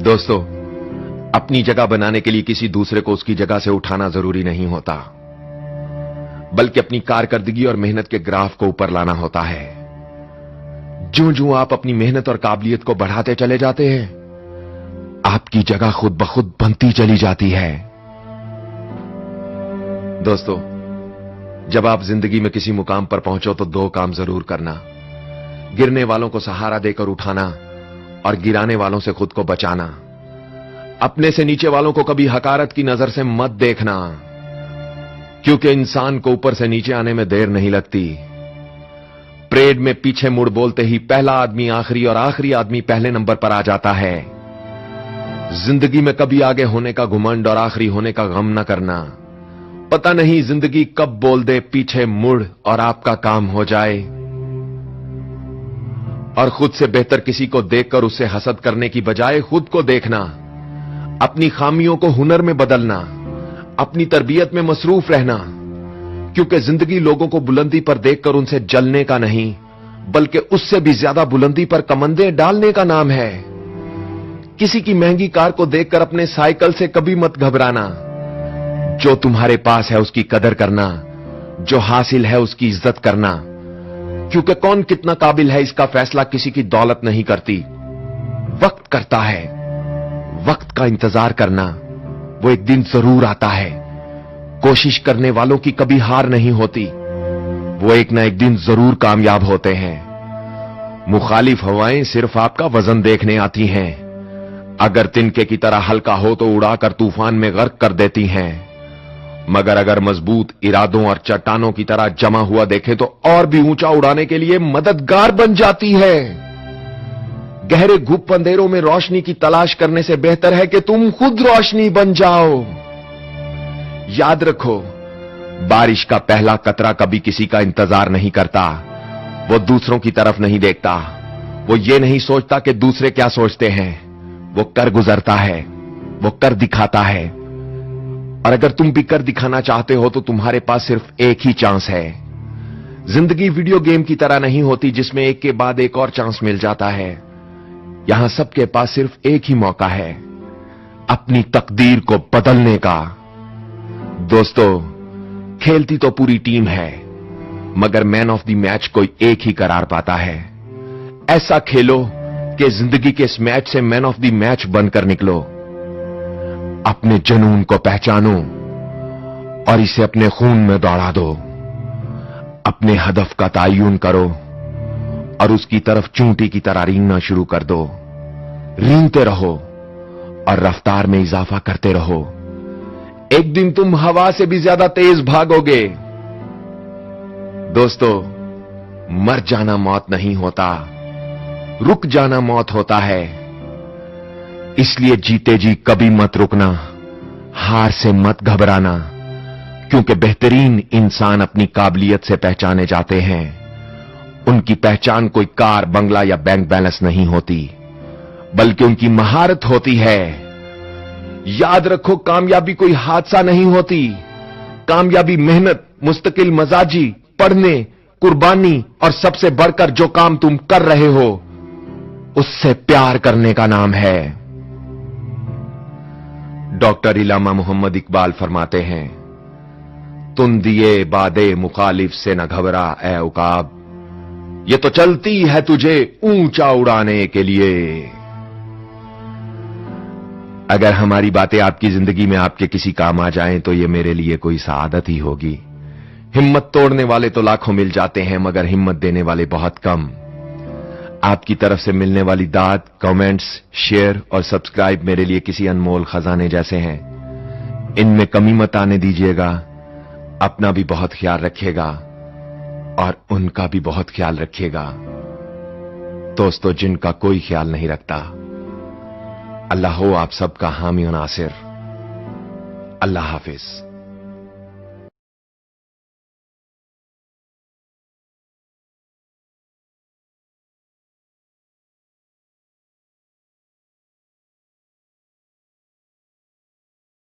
دوستو، اپنی جگہ بنانے کے لیے کسی دوسرے کو اس کی جگہ سے اٹھانا ضروری نہیں ہوتا، بلکہ اپنی کارکردگی اور محنت کے گراف کو اوپر لانا ہوتا ہے۔ جوں جوں آپ اپنی محنت اور قابلیت کو بڑھاتے چلے جاتے ہیں، آپ کی جگہ خود بخود بنتی چلی جاتی ہے۔ دوستو، جب آپ زندگی میں کسی مقام پر پہنچو تو دو کام ضرور کرنا: گرنے والوں کو سہارا دے کر اٹھانا اور گرانے والوں سے خود کو بچانا۔ اپنے سے نیچے والوں کو کبھی حقارت کی نظر سے مت دیکھنا، کیونکہ انسان کو اوپر سے نیچے آنے میں دیر نہیں لگتی۔ پریڈ میں پیچھے مڑ بولتے ہی پہلا آدمی آخری اور آخری آدمی پہلے نمبر پر آ جاتا ہے۔ زندگی میں کبھی آگے ہونے کا گھمنڈ اور آخری ہونے کا غم نہ کرنا۔ پتہ نہیں زندگی کب بول دے پیچھے مڑ اور آپ کا کام ہو جائے۔ اور خود سے بہتر کسی کو دیکھ کر اسے حسد کرنے کی بجائے خود کو دیکھنا، اپنی خامیوں کو ہنر میں بدلنا، اپنی تربیت میں مصروف رہنا، کیونکہ زندگی لوگوں کو بلندی پر دیکھ کر ان سے جلنے کا نہیں، بلکہ اس سے بھی زیادہ بلندی پر کمندیں ڈالنے کا نام ہے۔ کسی کی مہنگی کار کو دیکھ کر اپنے سائیکل سے کبھی مت گھبرانا۔ جو تمہارے پاس ہے اس کی قدر کرنا، جو حاصل ہے اس کی عزت کرنا، کیونکہ کون کتنا قابل ہے اس کا فیصلہ کسی کی دولت نہیں کرتی، وقت کرتا ہے۔ وقت کا انتظار کرنا، وہ ایک دن ضرور آتا ہے۔ کوشش کرنے والوں کی کبھی ہار نہیں ہوتی، وہ ایک نہ ایک دن ضرور کامیاب ہوتے ہیں۔ مخالف ہوائیں صرف آپ کا وزن دیکھنے آتی ہیں، اگر تنکے کی طرح ہلکا ہو تو اڑا کر طوفان میں غرق کر دیتی ہیں، مگر اگر مضبوط ارادوں اور چٹانوں کی طرح جمع ہوا دیکھے تو اور بھی اونچا اڑانے کے لیے مددگار بن جاتی ہے۔ گہرے گھپ اندھیروں میں روشنی کی تلاش کرنے سے بہتر ہے کہ تم خود روشنی بن جاؤ۔ یاد رکھو، بارش کا پہلا قطرہ کبھی کسی کا انتظار نہیں کرتا، وہ دوسروں کی طرف نہیں دیکھتا، وہ یہ نہیں سوچتا کہ دوسرے کیا سوچتے ہیں، وہ کر گزرتا ہے، وہ کر دکھاتا ہے۔ اور اگر تم بھی کر دکھانا چاہتے ہو تو تمہارے پاس صرف ایک ہی چانس ہے۔ زندگی ویڈیو گیم کی طرح نہیں ہوتی جس میں ایک کے بعد ایک اور چانس مل جاتا ہے۔ یہاں سب کے پاس صرف ایک ہی موقع ہے اپنی تقدیر کو بدلنے کا۔ دوستو، کھیلتی تو پوری ٹیم ہے، مگر مین آف دی میچ کوئی ایک ہی قرار پاتا ہے۔ ایسا کھیلو کہ زندگی کے اس میچ سے مین آف دی میچ بن کر نکلو۔ اپنے جنون کو پہچانو اور اسے اپنے خون میں دوڑا دو۔ اپنے ہدف کا تعین کرو اور اس کی طرف چونٹی کی طرح رینگنا شروع کر دو۔ رینگتے رہو اور رفتار میں اضافہ کرتے رہو۔ ایک دن تم ہوا سے بھی زیادہ تیز بھاگو گے۔ دوستو، مر جانا موت نہیں ہوتا، رک جانا موت ہوتا ہے۔ اس لیے جیتے جی کبھی مت رکنا، ہار سے مت گھبرانا، کیونکہ بہترین انسان اپنی قابلیت سے پہچانے جاتے ہیں۔ ان کی پہچان کوئی کار، بنگلہ یا بینک بیلنس نہیں ہوتی، بلکہ ان کی مہارت ہوتی ہے۔ یاد رکھو، کامیابی کوئی حادثہ نہیں ہوتی، کامیابی محنت، مستقل مزاجی، پڑھنے، قربانی اور سب سے بڑھ کر جو کام تم کر رہے ہو اس سے پیار کرنے کا نام ہے۔ ڈاکٹر علامہ محمد اقبال فرماتے ہیں، تندیے بادے مخالف سے نہ گھبرا اے عقاب، یہ تو چلتی ہے تجھے اونچا اڑانے کے لیے۔ اگر ہماری باتیں آپ کی زندگی میں آپ کے کسی کام آ جائیں تو یہ میرے لیے کوئی سعادت ہی ہوگی۔ ہمت توڑنے والے تو لاکھوں مل جاتے ہیں، مگر ہمت دینے والے بہت کم۔ آپ کی طرف سے ملنے والی داد، کمنٹس، شیئر اور سبسکرائب میرے لیے کسی انمول خزانے جیسے ہیں، ان میں کمی مت آنے دیجیے گا۔ اپنا بھی بہت خیال رکھیے گا اور ان کا بھی بہت خیال رکھیے گا۔ دوستو، جن کا کوئی خیال نہیں رکھتا، اللہ ہو آپ سب کا حامی و ناصر۔ اللہ حافظ۔